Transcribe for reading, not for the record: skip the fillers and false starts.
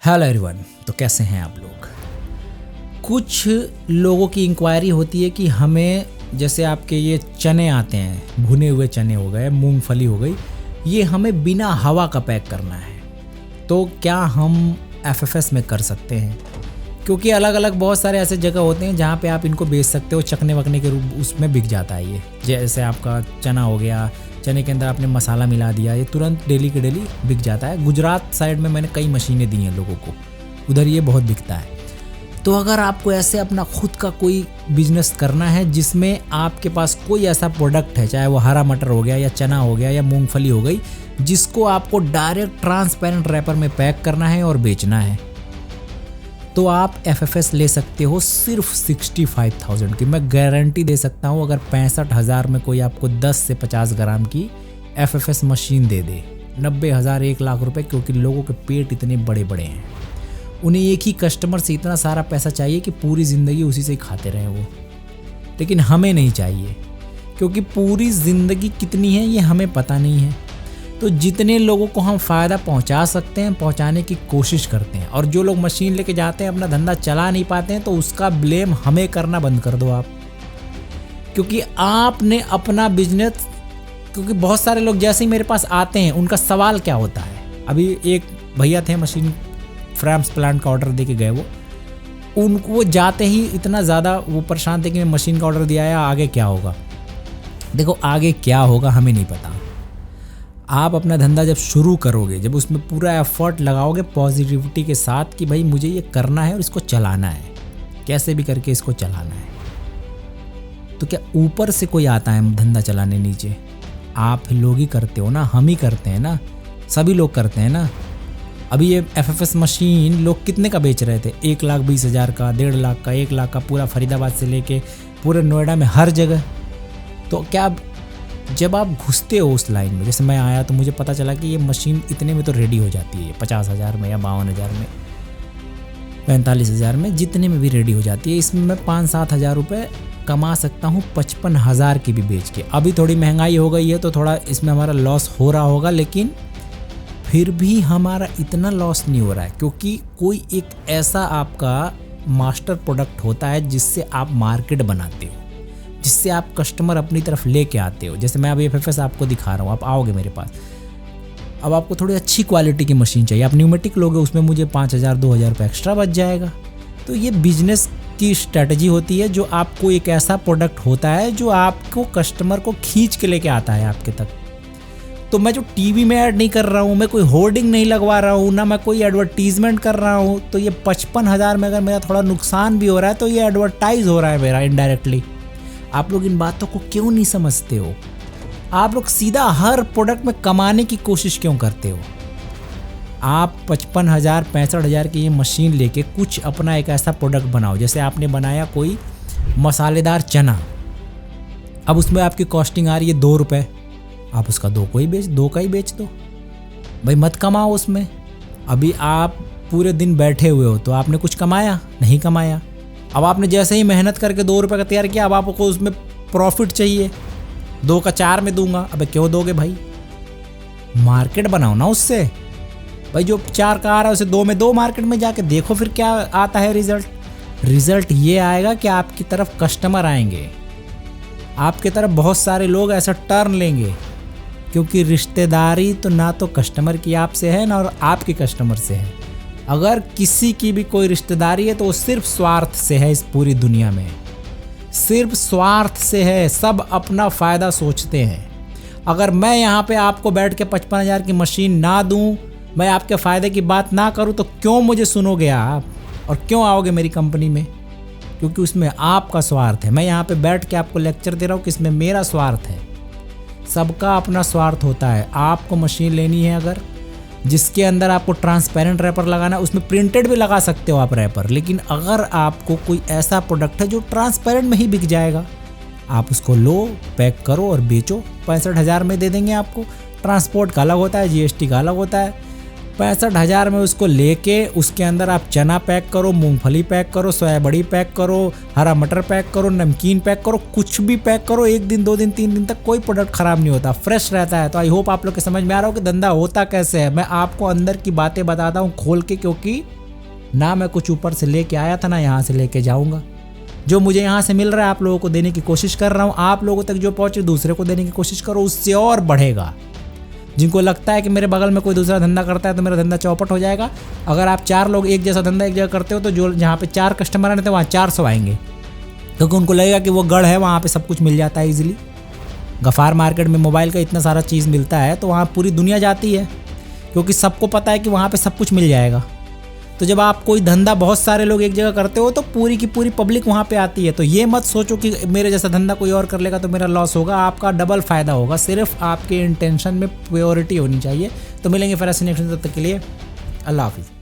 Hello everyone. तो कैसे हैं आप लोग। कुछ लोगों की इंक्वायरी होती है कि हमें जैसे आपके ये चने आते हैं, भुने हुए चने हो गए, मूंगफली हो गई, ये हमें बिना हवा का पैक करना है, तो क्या हम एफएफएस में कर सकते हैं? क्योंकि अलग अलग बहुत सारे ऐसे जगह होते हैं जहाँ पे आप इनको बेच सकते हो, चखने वकने के रूप उसमें बिक जाता है। ये जैसे आपका चना हो गया, चने के अंदर आपने मसाला मिला दिया, ये तुरंत डेली के डेली बिक जाता है। गुजरात साइड में मैंने कई मशीनें दी हैं लोगों को, उधर ये बहुत बिकता है। तो अगर आपको ऐसे अपना खुद का कोई बिजनेस करना है जिसमें आपके पास कोई ऐसा प्रोडक्ट है, चाहे वो हरा मटर हो गया या चना हो गया या मूंगफली हो गई, जिसको आपको डायरेक्ट ट्रांसपेरेंट रैपर में पैक करना है और बेचना है, तो आप एफएफएस ले सकते हो सिर्फ 65,000 की। मैं गारंटी दे सकता हूँ, अगर 65,000 में कोई आपको 10 से 50 ग्राम की एफएफएस मशीन दे दे, 90,000 1 लाख रुपए, क्योंकि लोगों के पेट इतने बड़े बड़े हैं, उन्हें एक ही कस्टमर से इतना सारा पैसा चाहिए कि पूरी ज़िंदगी उसी से ही खाते रहें वो। लेकिन हमें नहीं चाहिए, क्योंकि पूरी ज़िंदगी कितनी है ये हमें पता नहीं है। तो जितने लोगों को हम फ़ायदा पहुंचा सकते हैं पहुंचाने की कोशिश करते हैं। और जो लोग मशीन लेके जाते हैं, अपना धंधा चला नहीं पाते हैं, तो उसका ब्लेम हमें करना बंद कर दो आप, क्योंकि आपने अपना बिजनेस, क्योंकि बहुत सारे लोग जैसे ही मेरे पास आते हैं उनका सवाल क्या होता है। अभी एक भैया थे, मशीन फ्रांस प्लांट का ऑर्डर दे के गए, उनको वो जाते ही इतना ज़्यादा वो परेशान थे कि मैं मशीन का ऑर्डर दिया है, आगे क्या होगा। देखो आगे क्या होगा हमें नहीं पता। आप अपना धंधा जब शुरू करोगे, जब उसमें पूरा एफर्ट लगाओगे पॉजिटिविटी के साथ कि भाई मुझे ये करना है और इसको चलाना है, कैसे भी करके इसको चलाना है, तो क्या ऊपर से कोई आता है धंधा चलाने? नीचे आप लोग ही करते हो ना, हम ही करते हैं ना, सभी लोग करते हैं ना। अभी ये एफएफएस मशीन लोग कितने का बेच रहे थे? 1,20,000 का, 1.5 लाख का, 1 लाख का, पूरा फरीदाबाद से लेके पूरे नोएडा में हर जगह। तो क्या जब आप घुसते हो उस लाइन में, जैसे मैं आया तो मुझे पता चला कि ये मशीन इतने में तो रेडी हो जाती है, 50,000 में या 52,000 में, 45,000 में, जितने में भी रेडी हो जाती है। इसमें मैं 5-7 हज़ार रुपये कमा सकता हूँ 55,000 की भी बेच के। अभी थोड़ी महंगाई हो गई है तो थोड़ा इसमें हमारा लॉस हो रहा होगा, लेकिन फिर भी हमारा इतना लॉस नहीं हो रहा है, क्योंकि कोई एक ऐसा आपका मास्टर प्रोडक्ट होता है जिससे आप मार्केट बनाते हो, जिससे आप कस्टमर अपनी तरफ लेके आते हो। जैसे मैं अभी एफएफएस आपको दिखा रहा हूँ, आप आओगे मेरे पास, अब आपको थोड़ी अच्छी क्वालिटी की मशीन चाहिए, आप न्यूमेटिक लोगे, उसमें मुझे 5,000 2,000 रुपये एक्स्ट्रा बच जाएगा। तो ये बिजनेस की स्ट्रेटजी होती है, जो आपको एक ऐसा प्रोडक्ट होता है जो आपको कस्टमर को खींच के लेके आता है आपके तक। तो मैं जो टीवी में ऐड नहीं कर रहा हूँ, मैं कोई होर्डिंग नहीं लगवा रहा हूँ, ना मैं कोई एडवर्टीजमेंट कर रहा हूँ, तो ये 55,000 में अगर मेरा थोड़ा नुकसान भी हो रहा है तो ये एडवर्टाइज हो रहा है मेरा इनडायरेक्टली। आप लोग इन बातों को क्यों नहीं समझते हो? आप लोग सीधा हर प्रोडक्ट में कमाने की कोशिश क्यों करते हो? आप 55,000 65,000 की ये मशीन लेके कुछ अपना एक ऐसा प्रोडक्ट बनाओ। जैसे आपने बनाया कोई मसालेदार चना, अब उसमें आपकी कॉस्टिंग आ रही है 2 रुपये, आप उसका 2 का ही बेच दो भाई, मत कमाओ उसमें। अभी आप पूरे दिन बैठे हुए हो तो आपने कुछ कमाया? नहीं कमाया। अब आपने जैसे ही मेहनत करके 2 रुपये का तैयार किया, अब आपको उसमें प्रॉफिट चाहिए, 2 का 4 में दूंगा। अबे क्यों दोगे भाई? मार्केट बनाओ ना उससे भाई, जो 4 का आ रहा है उसे 2 में दो, मार्केट में जाके देखो फिर क्या आता है रिजल्ट ये आएगा कि आपकी तरफ कस्टमर आएंगे, आपकी तरफ बहुत सारे लोग ऐसा टर्न लेंगे, क्योंकि रिश्तेदारी तो ना तो कस्टमर की आपसे है ना और आपके कस्टमर से है। अगर किसी की भी कोई रिश्तेदारी है तो वो सिर्फ स्वार्थ से है, इस पूरी दुनिया में सिर्फ स्वार्थ से है, सब अपना फ़ायदा सोचते हैं। अगर मैं यहाँ पे आपको बैठ के 55,000 की मशीन ना दूँ, मैं आपके फ़ायदे की बात ना करूँ, तो क्यों मुझे सुनोगे आप और क्यों आओगे मेरी कंपनी में? क्योंकि उसमें आपका स्वार्थ है। मैं यहाँ पे बैठ के आपको लेक्चर दे रहा हूँ कि इसमें मेरा स्वार्थ है। सबका अपना स्वार्थ होता है। आपको मशीन लेनी है अगर, जिसके अंदर आपको ट्रांसपेरेंट रैपर लगाना है, उसमें प्रिंटेड भी लगा सकते हो आप रैपर, लेकिन अगर आपको कोई ऐसा प्रोडक्ट है जो ट्रांसपेरेंट में ही बिक जाएगा, आप उसको लो, पैक करो और बेचो। 65,000 में दे देंगे आपको। ट्रांसपोर्ट का अलग होता है, जीएसटी का अलग होता है, 65,000 में उसको लेके उसके अंदर आप चना पैक करो, मूंगफली पैक करो, सोयाबड़ी पैक करो, हरा मटर पैक करो, नमकीन पैक करो, कुछ भी पैक करो, 1 दिन 2 दिन 3 दिन तक कोई प्रोडक्ट खराब नहीं होता, फ्रेश रहता है। तो आई होप आप लोग के समझ में आ रहा हो कि धंधा होता कैसे है। मैं आपको अंदर की बातें बताता हूँ खोल के, क्योंकि ना मैं कुछ ऊपर से लेके आया था ना यहाँ से लेके जाऊँगा। जो मुझे यहाँ से मिल रहा है आप लोगों को देने की कोशिश कर रहा हूँ। आप लोगों तक जो पहुँचे दूसरे को देने की कोशिश करो, उससे और बढ़ेगा। जिनको लगता है कि मेरे बगल में कोई दूसरा धंधा करता है तो मेरा धंधा चौपट हो जाएगा, अगर आप 4 लोग एक जैसा धंधा एक जगह करते हो तो जो जहाँ पे 4 कस्टमर आते हैं वहाँ 400 आएंगे, क्योंकि उनको लगेगा कि वो गढ़ है, वहाँ पे सब कुछ मिल जाता है ईजिली। गफ़ार मार्केट में मोबाइल का इतना सारा चीज़ मिलता है तो वहाँ पूरी दुनिया जाती है, क्योंकि सबको पता है कि वहाँ पर सब कुछ मिल जाएगा। तो जब आप कोई धंधा बहुत सारे लोग एक जगह करते हो तो पूरी की पूरी पब्लिक वहाँ पे आती है। तो ये मत सोचो कि मेरे जैसा धंधा कोई और कर लेगा तो मेरा लॉस होगा, आपका डबल फ़ायदा होगा। सिर्फ आपके इंटेंशन में प्योरिटी होनी चाहिए। तो मिलेंगे फिर ऐसे नेक्स्ट, तब तक के लिए अल्लाह हाफिज़।